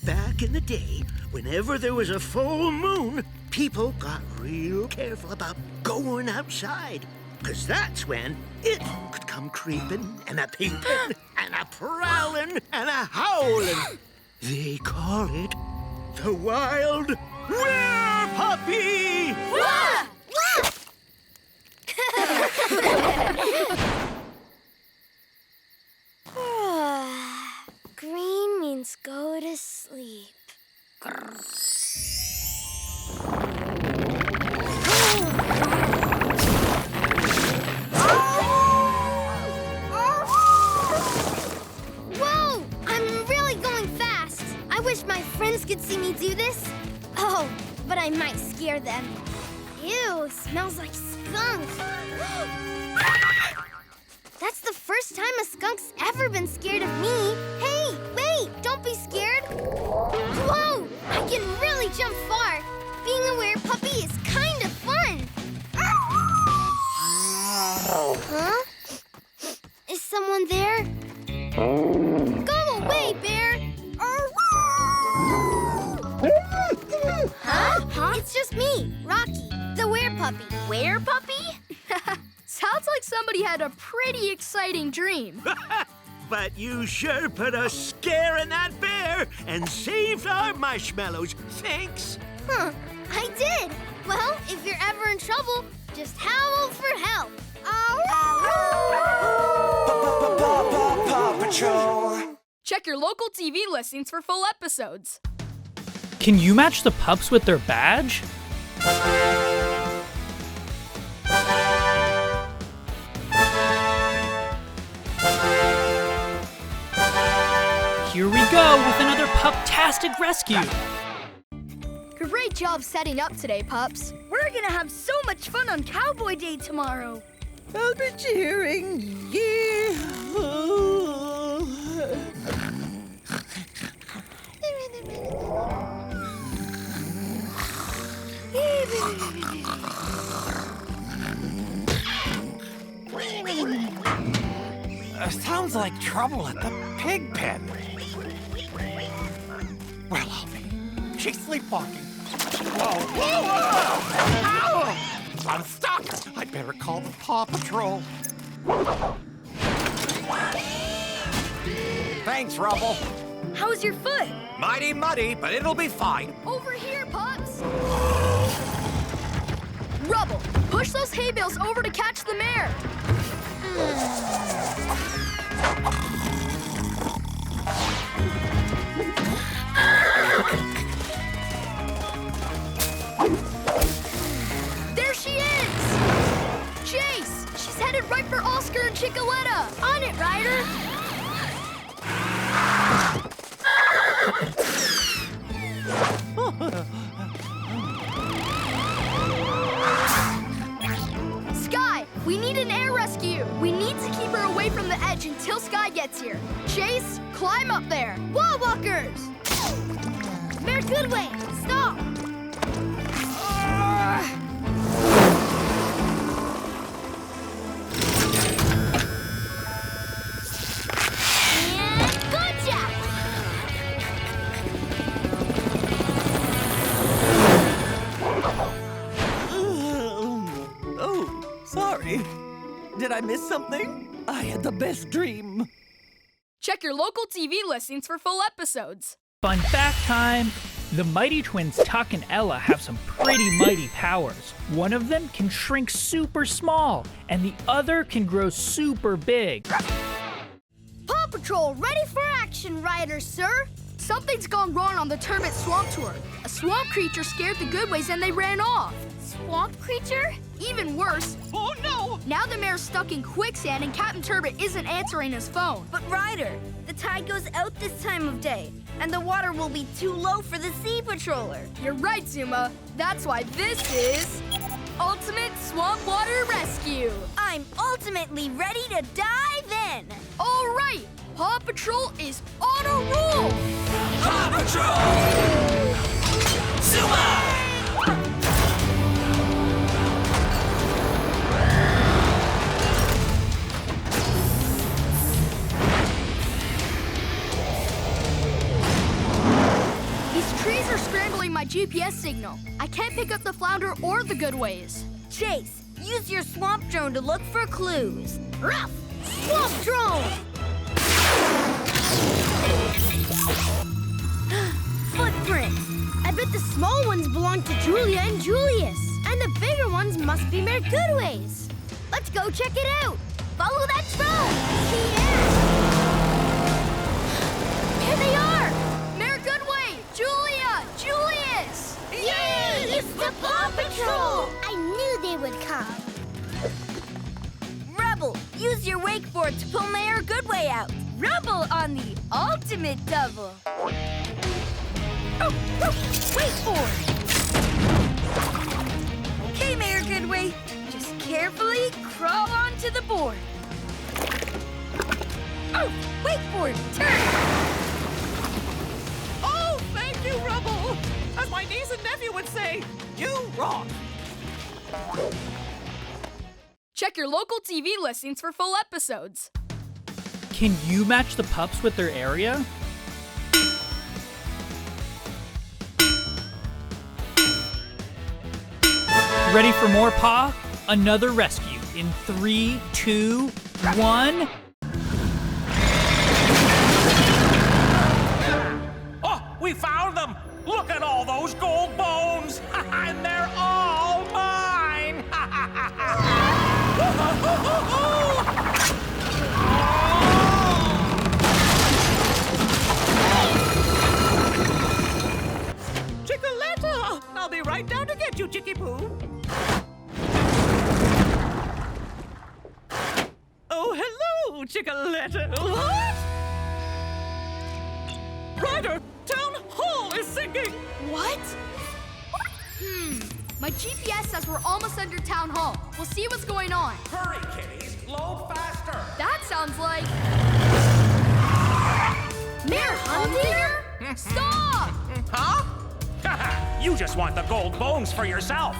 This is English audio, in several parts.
Back in the day, whenever there was a full moon, people got real careful about going outside. Because that's when it could come creeping and a-peeping and a-prowling and a-howling. They call it the wild were-puppy! Green means go to sleep. Whoa! I'm really going fast. I wish my friends could see me do this. Oh, but I might scare them. Ew, smells like skunk. That's the first time a skunk's ever been scared of me. Hey, wait, don't be scared. Whoa, I can really jump far. Being a were-puppy is kind of fun. Huh? Is someone there? Go away, bear. Huh? It's just me, Rocky, the were-puppy. Were-puppy? Sounds like somebody had a pretty exciting dream. But you sure put a scare in that bear and saved our marshmallows. Thanks. Huh, I did. Well, if you're ever in trouble, just howl for help. PAW Patrol. Check your local TV listings for full episodes. Can you match the pups with their badge? Here we go with another pup-tastic rescue. Great job setting up today, pups. We're gonna have so much fun on Cowboy Day tomorrow. I'll be cheering. Sounds like trouble at the pig pen. Well, I'll be. She's sleepwalking. Whoa! Ow! I'm stuck. I'd better call the Paw Patrol. Thanks, Rubble. How's your foot? Mighty muddy, but it'll be fine. Over here, pups. Rubble, push those hay bales over to catch the mare. There she is! Chase! She's headed right for Oscar and Chicoletta! On it, Ryder! Sky, we need an air rescue! We need to keep her away from the edge until Sky gets here. Chase, climb up there! Wall walkers! Mayor Goodway, stop! And gotcha! Oh, sorry. Did I miss something? I had the best dream. Check your local TV listings for full episodes. Fun fact time! The mighty twins Tuck and Ella have some pretty mighty powers. One of them can shrink super small, and the other can grow super big. Paw Patrol, ready for action, riders, sir! Something's gone wrong on the Turbot Swamp Tour. A swamp creature scared the Goodways and they ran off. Swamp creature? Even worse, Oh, no! now the mayor's stuck in quicksand and Captain Turbot isn't answering his phone. But Ryder, the tide goes out this time of day, and the water will be too low for the sea patroller. You're right, Zuma. That's why this is Ultimate Swamp Water Rescue. I'm ultimately ready to dive in. All right, Paw Patrol is on a roll. Paw Patrol! Zuma! scrambling my GPS signal. I can't pick up the flounder or the Goodways. Chase, use your swamp drone to look for clues. Ruff! Swamp drone! Footprints. I bet the small ones belong to Julia and Julius. And the bigger ones must be Mayor Goodways. Let's go check it out. Follow that drone. Here they are! Mayor Goodway, Julia, Julius! Yay! It's the PAW Patrol! I knew they would come. Rubble, use your wakeboard to pull Mayor Goodway out. Rubble on the ultimate double. Wakeboard. Okay, Mayor Goodway, just carefully crawl onto the board. Oh, wakeboard, turn. Oh, thank you, Rubble. As my niece and nephew would say, you rock. Check your local TV listings for full episodes. Can you match the pups with their area? Ready for more, Pa? Another rescue in 3, 2, 1. Oh, we found them! Look at all those gold bones! And they're all mine! Chickaletta! I'll be right down to get you, Chicky Poo. Oh, hello, Chickaletta. What? Ryder, Town Hall is sinking! What? My GPS says we're almost under Town Hall. We'll see what's going on. Hurry, kitties! Load faster! That sounds like... Mayor Humdinger? Stop! Huh? You just want the gold bones for yourself,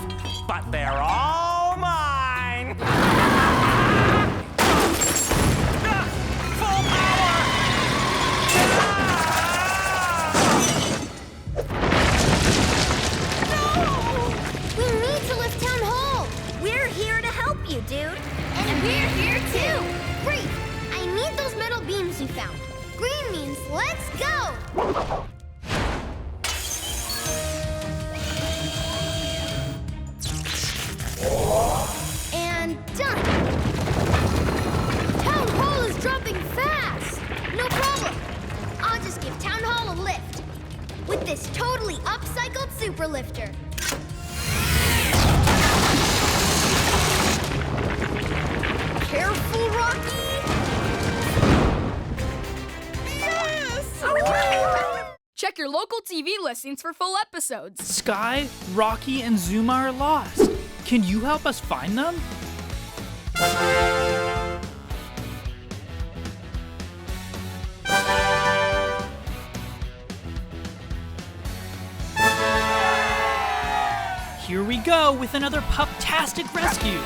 but they're all mine! Full power! We need to lift Town Hall. We're here to help you, dude. And we're here too. Great. I need those metal beams you found. Green means let's go. And done. Town Hall is dropping fast. No problem. I'll just give Town Hall a lift with this totally upcycled super lifter. Careful, Rocky. Yes! Check your local TV listings for full episodes. Sky, Rocky, and Zuma are lost. Can you help us find them? Here we go with another pup-tastic rescue.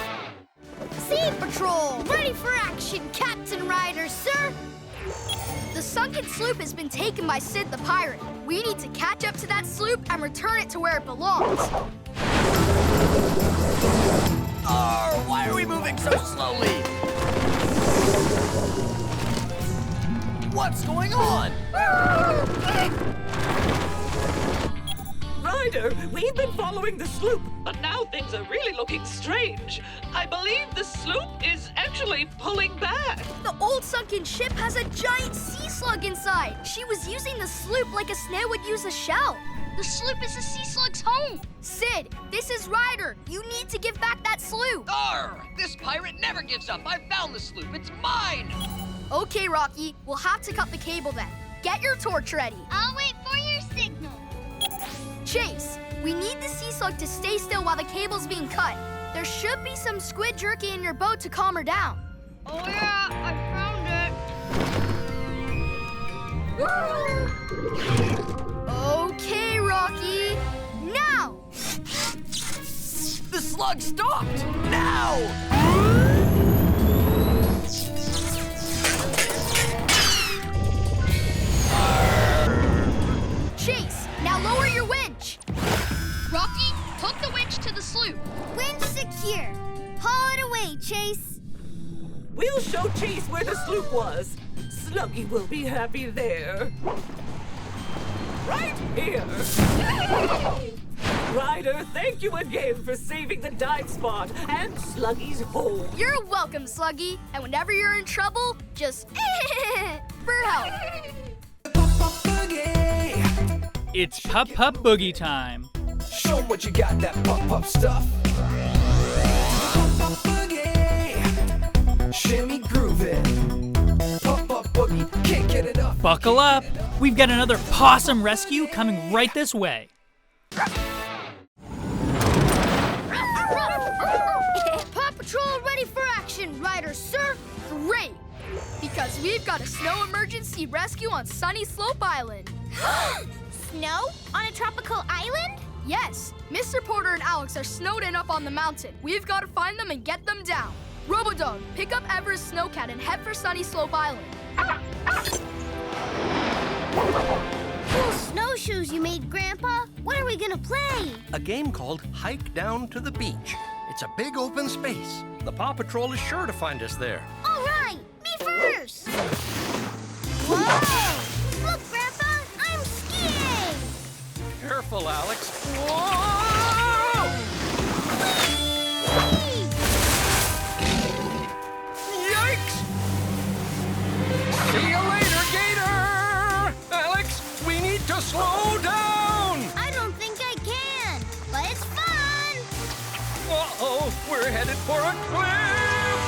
Sea Patrol, ready for action, Captain Ryder, sir. The sunken sloop has been taken by Sid the pirate. We need to catch up to that sloop and return it to where it belongs. Oh, why are we moving so slowly? What's going on? Ryder, we've been following the sloop, but now things are really looking strange. I believe the sloop is actually pulling back. The old sunken ship has a giant sea slug inside. She was using the sloop like a snail would use a shell. The sloop is a sea slug's home. Sid, this is Ryder. You need to give back that sloop. Arr! This pirate never gives up. I found the sloop. It's mine! Okay, Rocky. We'll have to cut the cable then. Get your torch ready. I'll wait for your signal. Chase, we need the sea slug to stay still while the cable's being cut. There should be some squid jerky in your boat to calm her down. Oh yeah, I found it. Okay, Rocky. Now! The slug stopped! Now! Chase, now lower your wind. Chase? We'll show Chase where the sloop was. Sluggy will be happy there. Right here. Ryder, thank you again for saving the dive spot and Sluggy's home. You're welcome, Sluggy. And whenever you're in trouble, just for help. It's Pup Pup Boogie time. Show 'em what you got, that pop stuff. Pop boogie, shimmy groove it. Pop boogie, can't get enough. Buckle up. We've got another possum rescue coming right this way. Paw Patrol ready for action, Ryder, sir. Great. Because we've got a snow emergency rescue on Sunny Slope Island. Snow? On a tropical island? Yes, Mr. Porter and Alex are snowed in up on the mountain. We've got to find them and get them down. Robodog, pick up Everest Snowcat and head for Sunny Slope Island. Cool snowshoes you made, Grandpa. What are we gonna play? A game called Hike Down to the Beach. It's a big open space. The Paw Patrol is sure to find us there. All right, me first. Whoa! Look, Grandpa, I'm skiing. Careful, Alex. Whee! Yikes! See you later, Gator! Alex, we need to slow down! I don't think I can, but it's fun. Uh-oh, we're headed for a cliff!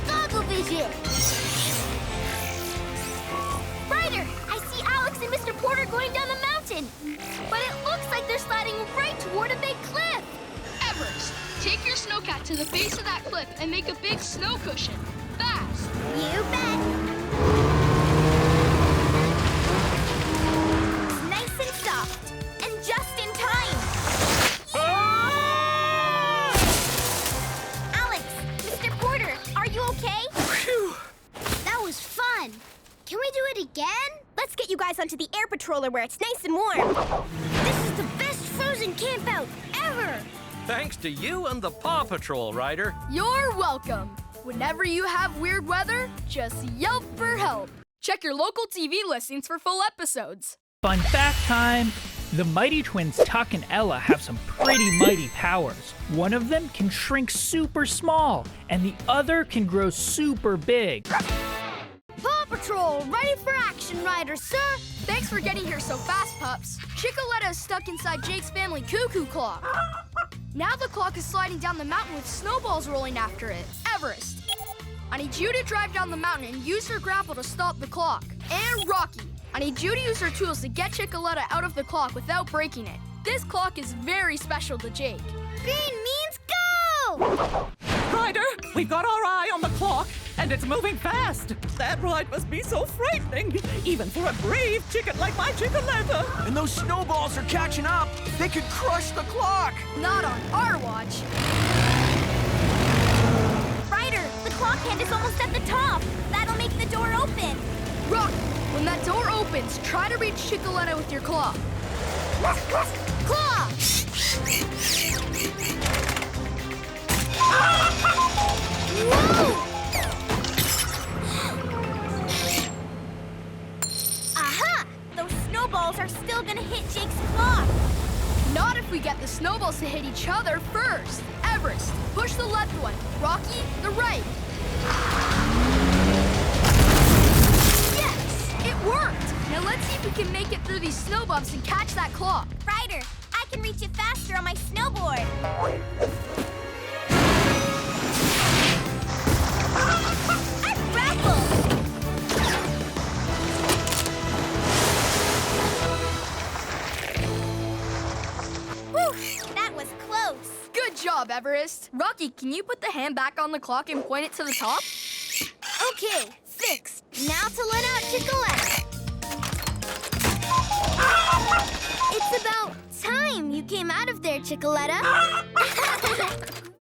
Goggle vision. Ryder, I see Alex and Mr. Porter going down the mountain, but it looks like they're sliding right toward a big cliff. Everest, take your snowcat to the base of that cliff and make a big snow cushion. Fast. You bet. Nice and soft, and just in time. Alex, Mr. Porter, are you okay? Phew! That was fun. Can we do it again? Let's get you guys onto the air patroller where it's nice and warm. This is the best frozen camp out ever. Thanks to you and the Paw Patrol, Ryder. You're welcome. Whenever you have weird weather, just yelp for help. Check your local TV listings for full episodes. Fun fact time. The Mighty Twins Tuck and Ella have some pretty mighty powers. One of them can shrink super small, and the other can grow super big. Paw Patrol, ready for action, Ryder, sir. Thanks for getting here so fast, pups. Chicoletta is stuck inside Jake's family cuckoo clock. Now the clock is sliding down the mountain with snowballs rolling after it. Everest, I need you to drive down the mountain and use your grapple to stop the clock. And Rocky, I need you to use your tools to get Chicoletta out of the clock without breaking it. This clock is very special to Jake. Green means go! Ryder, we've got our eye on the clock, and it's moving fast. That ride must be so frightening, even for a brave chicken like my Chicoletta. And those snowballs are catching up. They could crush the clock. Not on our watch. Ryder, the clock hand is almost at the top. That'll make the door open. Rocky, when that door opens, try to reach Chicoletta with your claw. Claw! Whoa! Aha! Those snowballs are still gonna hit Jake's clock. Not if we get the snowballs to hit each other first. Everest, push the left one. Rocky, the right. Yes, it worked. Now let's see if we can make it through these snow bumps and catch that clock. Ryder, I can reach it faster on my snowboard. I grappled! Whew, that was close. Good job, Everest. Rocky, can you put the hand back on the clock and point it to the top? Okay, fixed. Now to let out Chicoletta. It's about time you came out of there, Chicoletta.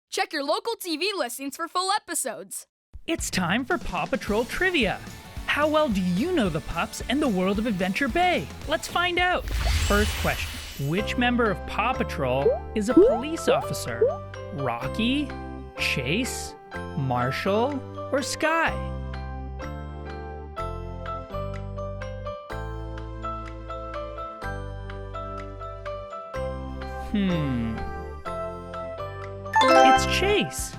Check your local TV listings for full episodes. It's time for Paw Patrol Trivia. How well do you know the pups and the world of Adventure Bay? Let's find out. First question. Which member of Paw Patrol is a police officer? Rocky, Chase, Marshall, or Sky? It's Chase.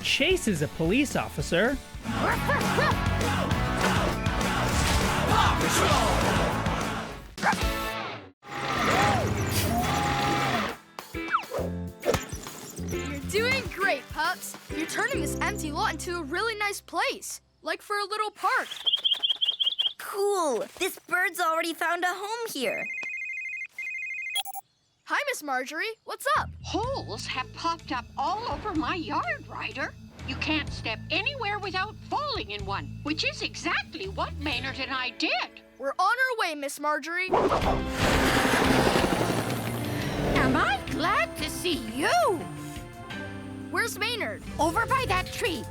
Chase is a police officer. You're doing great, pups. You're turning this empty lot into a really nice place, like for a little park. Cool. This bird's already found a home here. Hi, Miss Marjorie. What's up? Holes have popped up all over my yard, Ryder. You can't step anywhere without falling in one, which is exactly what Maynard and I did. We're on our way, Miss Marjorie. Am I glad to see you? Where's Maynard? Over by that tree.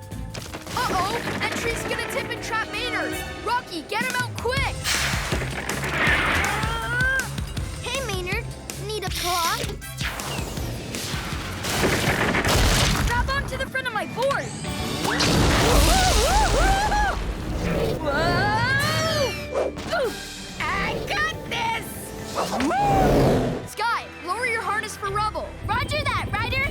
Uh-oh! That tree's gonna tip and trap Maynard! Rocky, get him out quick! Hey, Maynard. Need a claw? Grab onto the front of my board! Whoa! I got this! Sky, lower your harness for rubble. Roger that, Ryder.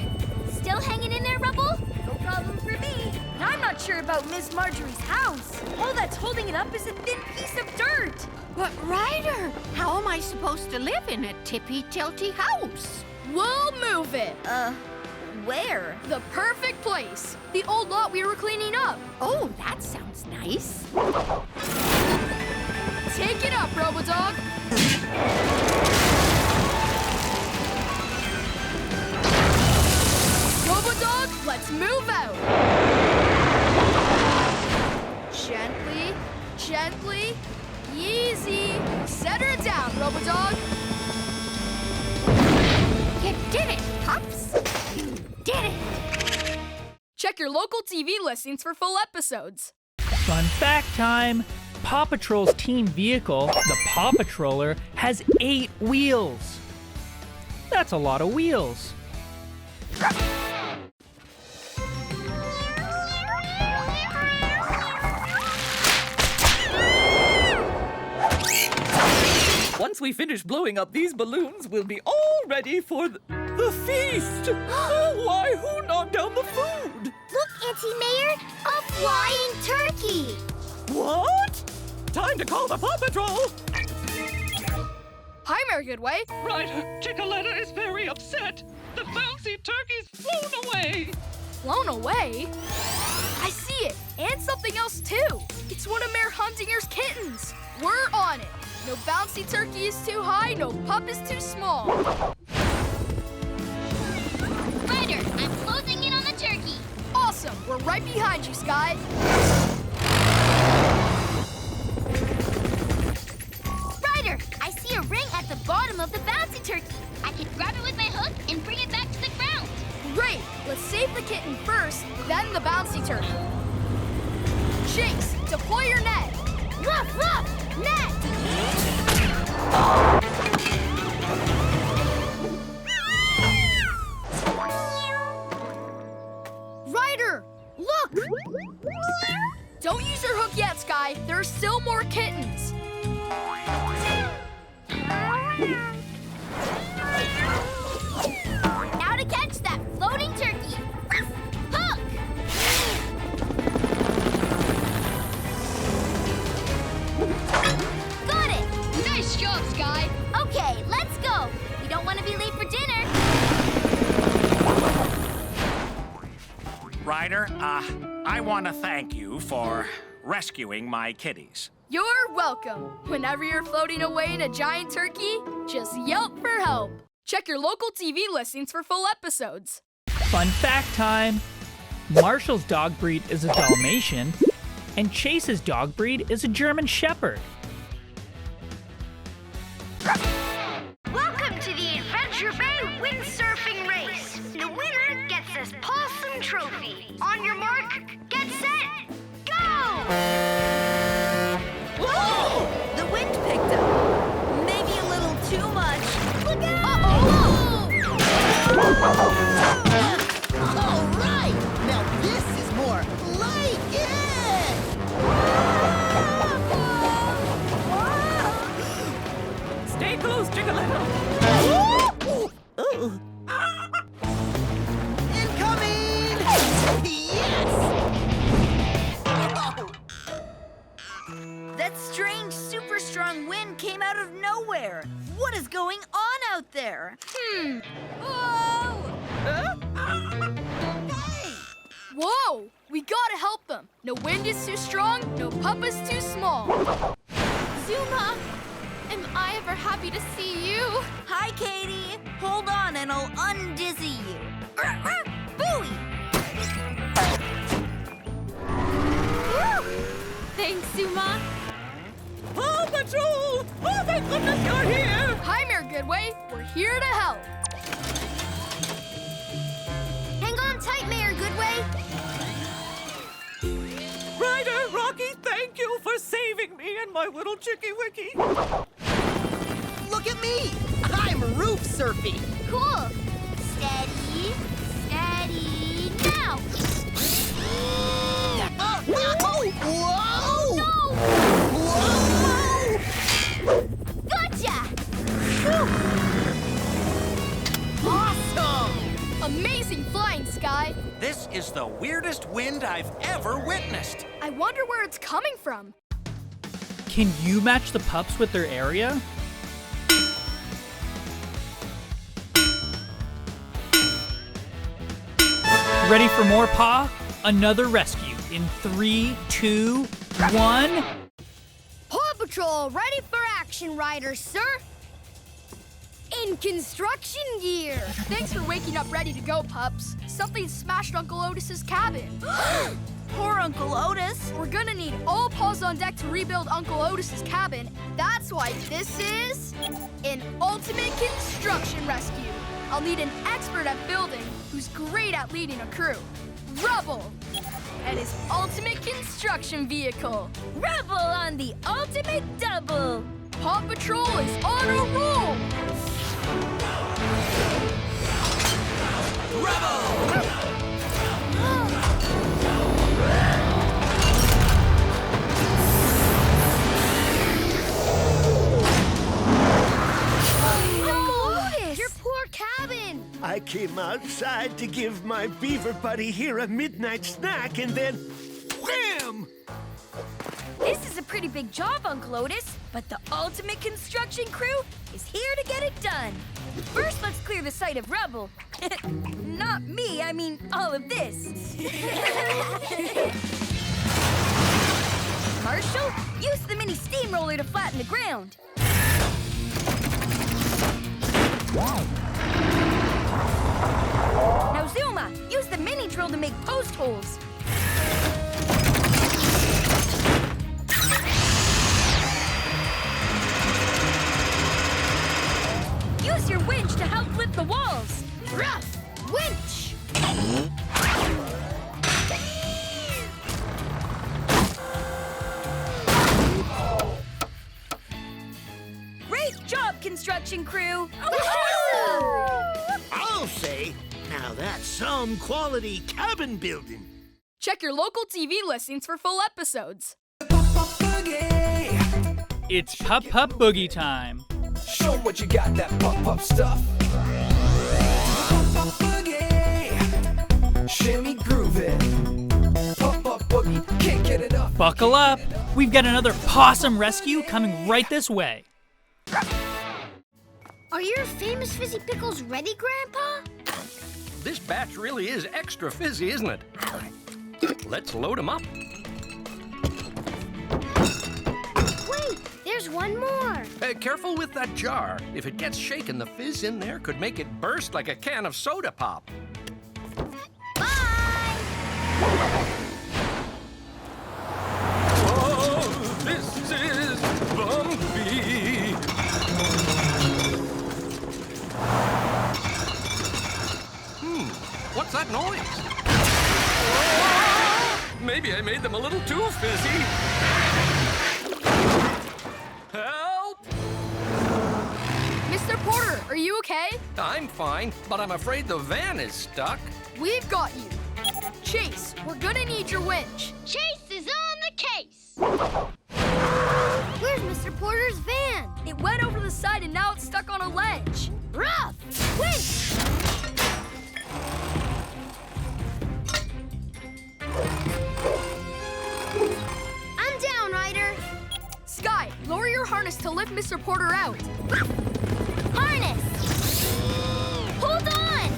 Still hanging in there, Rubble? No problem for me. And I'm not sure about Miss Marjorie's house. All that's holding it up is a thin piece of dirt. But Ryder, how am I supposed to live in a tippy-tilty house? We'll move it. Where? The perfect place. The old lot we were cleaning up. Oh, that sounds nice. Take it up, Robodog. Robodog, let's move out. Gently, gently, easy. Set her down, Robodog. You did it, pups. You did it. Check your local TV listings for full episodes. Fun fact time! PAW Patrol's team vehicle, the PAW Patroller, has 8 wheels. That's a lot of wheels. Once we finish blowing up these balloons, we'll be all ready for the feast. Oh, why, who knocked down the food? Look, Auntie Mayor, a flying turkey. What? Time to call the PAW Patrol. Hi, Mayor Goodway. Ryder, Chickaletta is very upset. The bouncy turkey's flown away. Flown away? I see it, and something else too. It's one of Mayor Huntinger's kittens. We're on it. No bouncy turkey is too high, no pup is too small. Ryder, I'm closing in on the turkey. Awesome, we're right behind you, Sky. Ryder, I see a ring at the bottom of the bouncy turkey. I can grab it with my hook and bring it back to the ground. Great, let's save the kitten first, then the bouncy turkey. Chase, deploy your net. Ruff, ruff, net. Ryder, look! Don't use your hook yet, Sky. There are still more kittens. Now to catch that floating turkey. Hook! Got it! Nice job, Sky. Okay, let's go. We don't want to be late for dinner. Ryder, I want to thank you for rescuing my kitties. You're welcome. Whenever you're floating away in a giant turkey, just yelp for help. Check your local TV listings for full episodes. Fun fact time! Marshall's dog breed is a Dalmatian, and Chase's dog breed is a German Shepherd. Welcome to the Adventure Bay windsurfing race. The winner gets this Possum Trophy. On your mark, get set, go! Whoa! The wind picked up. Maybe a little too much. Look out! Uh-oh! That strange, super strong wind came out of nowhere. What is going on out there? Whoa! Hey! Whoa! We gotta help them. No wind is too strong, no pup is too small. Zuma, am I ever happy to see you? Hi, Katie. Hold on and I'll undizzy you. Booey! Thanks, Zuma. PAW Patrol! Oh, thank goodness you're here! Hi, Mayor Goodway. We're here to help. Hang on tight, Mayor Goodway. Ryder, Rocky, thank you for saving me and my little chicky wicky. Look at me! I'm roof surfing. Cool. Steady, steady, now. Whoa! No! Whoa! Gotcha! Awesome! Amazing flying, Sky. This is the weirdest wind I've ever witnessed. I wonder where it's coming from. Can you match the pups with their area? Ready for more, Pa? Another rescue in 3, 2, 1. Paw Patrol, ready for action, Riders, sir. In construction gear. Thanks for waking up ready to go, pups. Something smashed Uncle Otis's cabin. Poor Uncle Otis. We're gonna need all paws on deck to rebuild Uncle Otis's cabin. That's why this is an ultimate construction rescue. I'll need an expert at building who's great at leading a crew. Rubble and his ultimate construction vehicle. Rebel on the ultimate double. Paw Patrol is on a roll. Your poor cabin. I came outside to give my beaver buddy here a midnight snack, and then wham! This is a pretty big job, Uncle Otis, but the ultimate construction crew is here to get it done. First, let's clear the site of rubble. Not me, I mean all of this. Marshall, use the mini steamroller to flatten the ground. Now, Zuma, use the mini drill to make post holes. Use your winch to help lift the walls. Rough winch. Great job, construction crew. I'll say, now that's some quality cabin building. Check your local TV listings for full episodes. It's Pup Pup Boogie time. Show what you got, that pop stuff. Pop boogie, shimmy groove it. Pop boogie, can't get enough. Buckle up. We've got another possum rescue coming right this way. Are your famous fizzy pickles ready, Grandpa? This batch really is extra fizzy, isn't it? Let's load them up. Wait, there's one more. Careful with that jar. If it gets shaken, the fizz in there could make it burst like a can of soda pop. Bye. Oh, this is bumpy. What's that noise? Maybe I made them a little too fizzy. Help! Mr. Porter, are you okay? I'm fine, but I'm afraid the van is stuck. We've got you. Chase, we're gonna need your winch. Chase is on the case. Where's Mr. Porter's van? It went over the side and now it's stuck on a ledge. Rough winch. I'm down, Ryder. harness to lift Mr. Porter out. Harness! Hold on!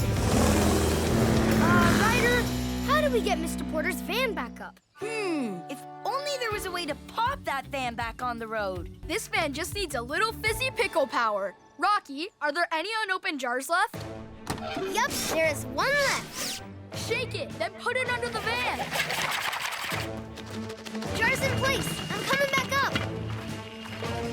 Ryder, how do we get Mr. Porter's van back up? If only there was a way to pop that van back on the road. This van just needs a little fizzy pickle power. Rocky, are there any unopened jars left? Yep, there is one left. Shake it, then put it under the van. Jar's in place. I'm coming back up.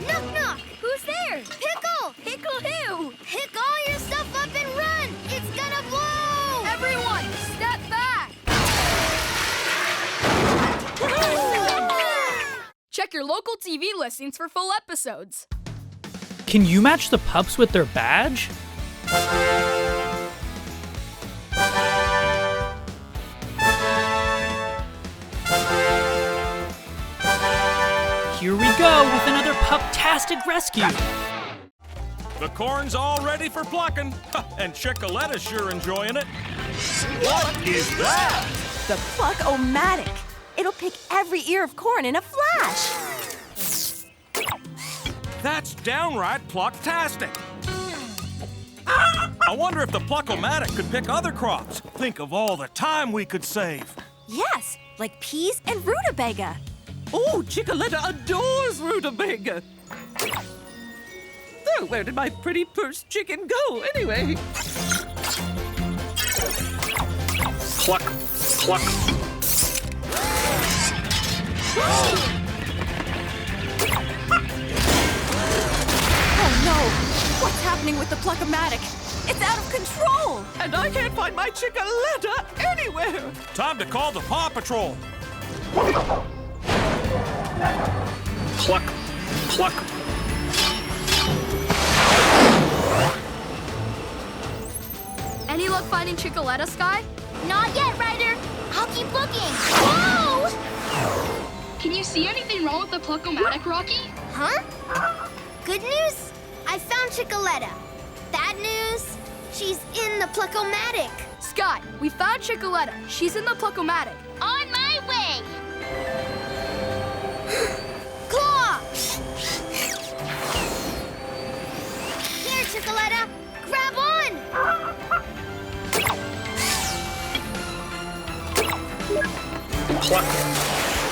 Knock, knock. Who's there? Pickle! Pickle who? Pick all your stuff up and run! It's gonna blow! Everyone, step back! Check your local TV listings for full episodes. Can you match the pups with their badge? Here we go with another pup-tastic rescue. The corn's all ready for plucking, and Chickoletta's sure enjoying it. What is that? The Pluck-O-Matic. It'll pick every ear of corn in a flash. That's downright plucktastic. I wonder if the Pluck-O-Matic could pick other crops. Think of all the time we could save. Yes, like peas and rutabaga. Oh, Chickoletta adores rutabaga. Oh, where did my pretty purse chicken go, anyway? Cluck, cluck. Oh no! What's happening with the Pluck-O-Matic? It's out of control! And I can't find my Chickoletta anywhere! Time to call the PAW Patrol. Cluck, cluck. Any luck finding Chickoletta, Sky? Not yet, Ryder. I'll keep looking. Whoa! Can you see anything wrong with the Pluck-O-Matic, Rocky? Huh? Good news, I found Chickoletta. Bad news, she's in the Pluck-O-Matic. Sky, we found Chickoletta. She's in the Pluck-O-Matic. On my way. Claw! Here, Chickoletta. Grab on! Cluck.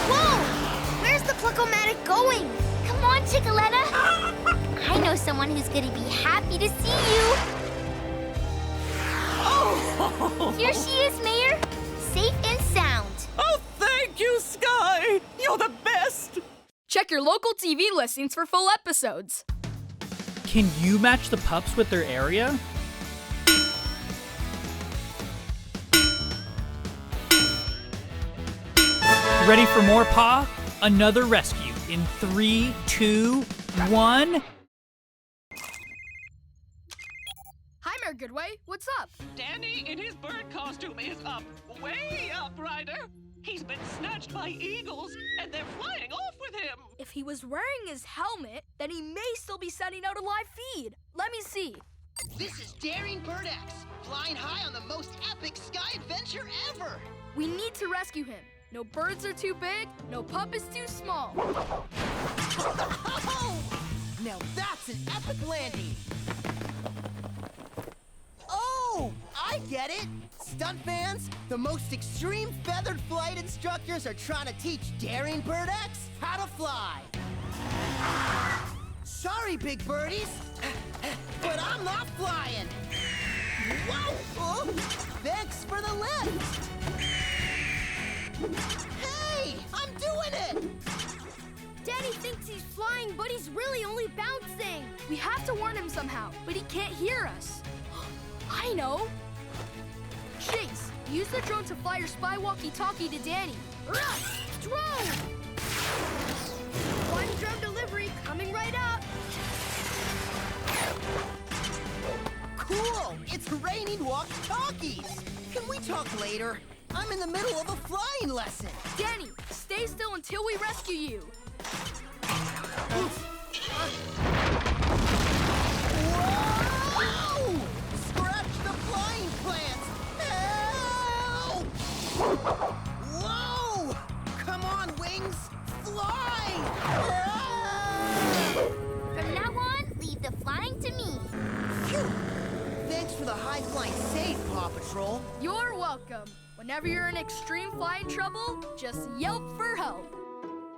Whoa! Where's the Pluck-O-Matic going? Come on, Chickoletta. I know someone who's gonna be happy to see you. Oh! Here she is, Mayor. Safe and sound. Oh, thank you, Sky! You're the best! Check your local TV listings for full episodes. Can you match the pups with their area? Ready for more, Pa? Another rescue in 3, 2, 1. Hi, Mayor Goodway. What's up? Danny in his bird costume is up, way up, Ryder. He's been snatched by eagles, and they're flying off with him. If he was wearing his helmet, then he may still be sending out a live feed. Let me see. This is Daring Bird X, flying high on the most epic sky adventure ever. We need to rescue him. No birds are too big, no pup is too small. Now that's an epic landing. Oh, I get it. Stunt fans, the most extreme feathered flight instructors are trying to teach Daring Bird X how to fly. Sorry, big birdies, but I'm not flying. Whoa! Oh, thanks for the lift. Hey, I'm doing it! Daddy thinks he's flying, but he's really only bouncing. We have to warn him somehow, but he can't hear us. I know. Chase, use the drone to fly your spy walkie-talkie to Danny. Drone! One drone delivery coming right up. Cool! It's raining walkie-talkies! Can we talk later? I'm in the middle of a flying lesson. Danny, stay still until we rescue you. Whoa! Scratch the flying plants! Help! Whoa! Come on, wings! Fly! Ah! high-flying save, Paw Patrol. You're welcome. Whenever you're in extreme flying trouble, just yelp for help.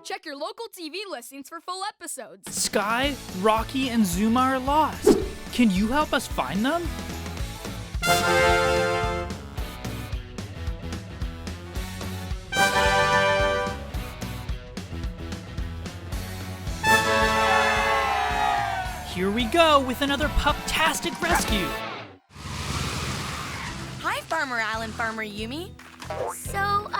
Check your local TV listings for full episodes. Sky, Rocky, and Zuma are lost. Can you help us find them? Here we go with another pup-tastic rescue. Hi, Farmer Al, Farmer Yumi. So,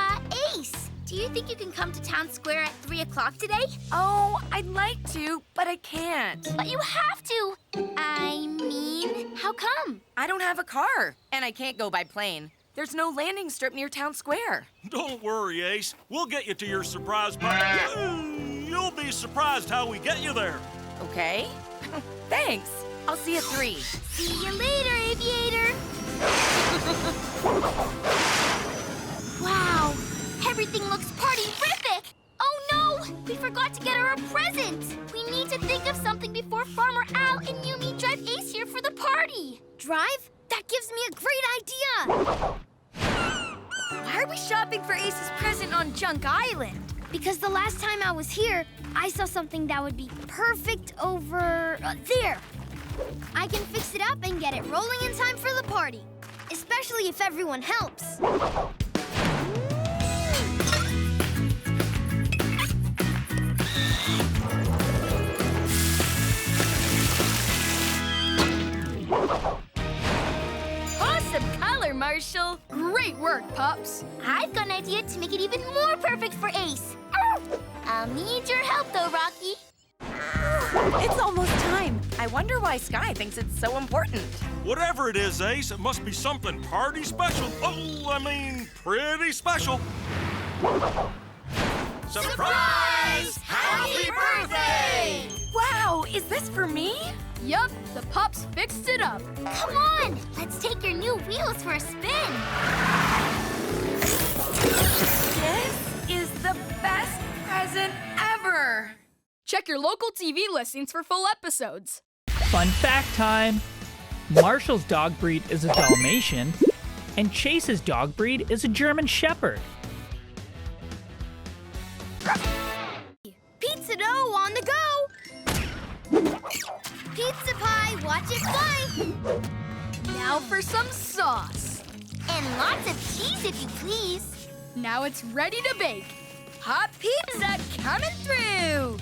Ace, do you think you can come to Town Square at 3 o'clock today? Oh, I'd like to, but I can't. But you have to. I mean, how come? I don't have a car, and I can't go by plane. There's no landing strip near Town Square. Don't worry, Ace. We'll get you to your surprise party. You'll be surprised how we get you there. Okay. Thanks. I'll see you at 3. See you later, Aviator. Wow, everything looks party-rific. Oh no, we forgot to get her a present. We need to think of something before Farmer Al and Yumi drive Ace here for the party. Drive? That gives me a great idea. Why are we shopping for Ace's present on Junk Island? Because the last time I was here, I saw something that would be perfect over there. I can fix it up and get it rolling in time for the party, especially if everyone helps. Awesome color, Marshall. Great work, pups. I've got an idea to make it even more perfect for Ace. I'll need your help, though, Rocky. It's almost time. I wonder why Sky thinks it's so important. Whatever it is, Ace, it must be something party special. Oh, I mean, pretty special. Surprise! Happy birthday! Wow, is this for me? Yup, the pups fixed it up. Come on, let's take your new wheels for a spin. This is the best present ever. Check your local TV listings for full episodes. Fun fact time. Marshall's dog breed is a Dalmatian, and Chase's dog breed is a German Shepherd. Pizza dough on the go. Pizza pie, watch it fly. Now for some sauce. And lots of cheese, if you please. Now it's ready to bake. Hot pizza coming through.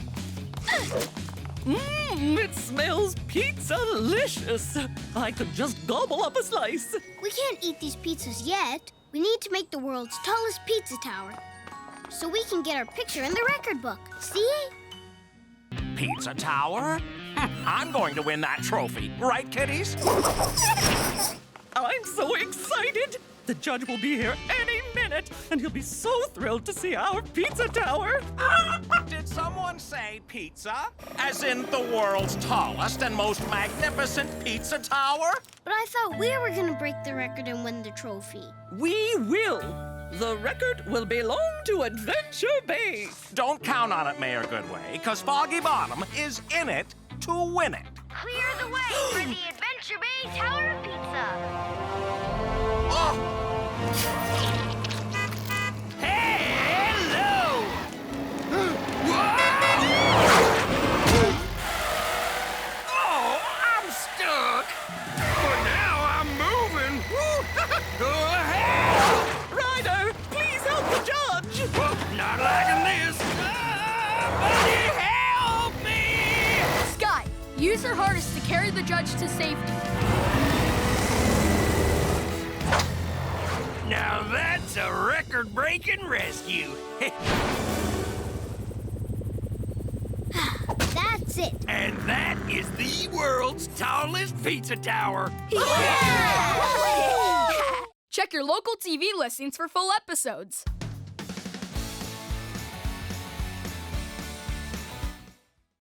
It smells pizza-licious. I could just gobble up a slice. We can't eat these pizzas yet. We need to make the world's tallest pizza tower, so we can get our picture in the record book. See? Pizza tower? I'm going to win that trophy. Right, kiddies? I'm so excited. The judge will be here any minute, and he'll be so thrilled to see our pizza tower. Did someone say pizza? As in the world's tallest and most magnificent pizza tower? But I thought we were gonna break the record and win the trophy. We will. The record will belong to Adventure Bay. Don't count on it, Mayor Goodway, because Foggy Bottom is in it to win it. Clear the way for the Adventure Bay Tower of Pizza. Hello! Oh, I'm stuck. But now I'm moving. Go ahead. Ryder, please help the judge. Not liking this. Somebody help me! Sky, use your hardest to carry the judge to safety. Now that's a record-breaking rescue. That's it. And that is the world's tallest pizza tower. Check your local TV listings for full episodes.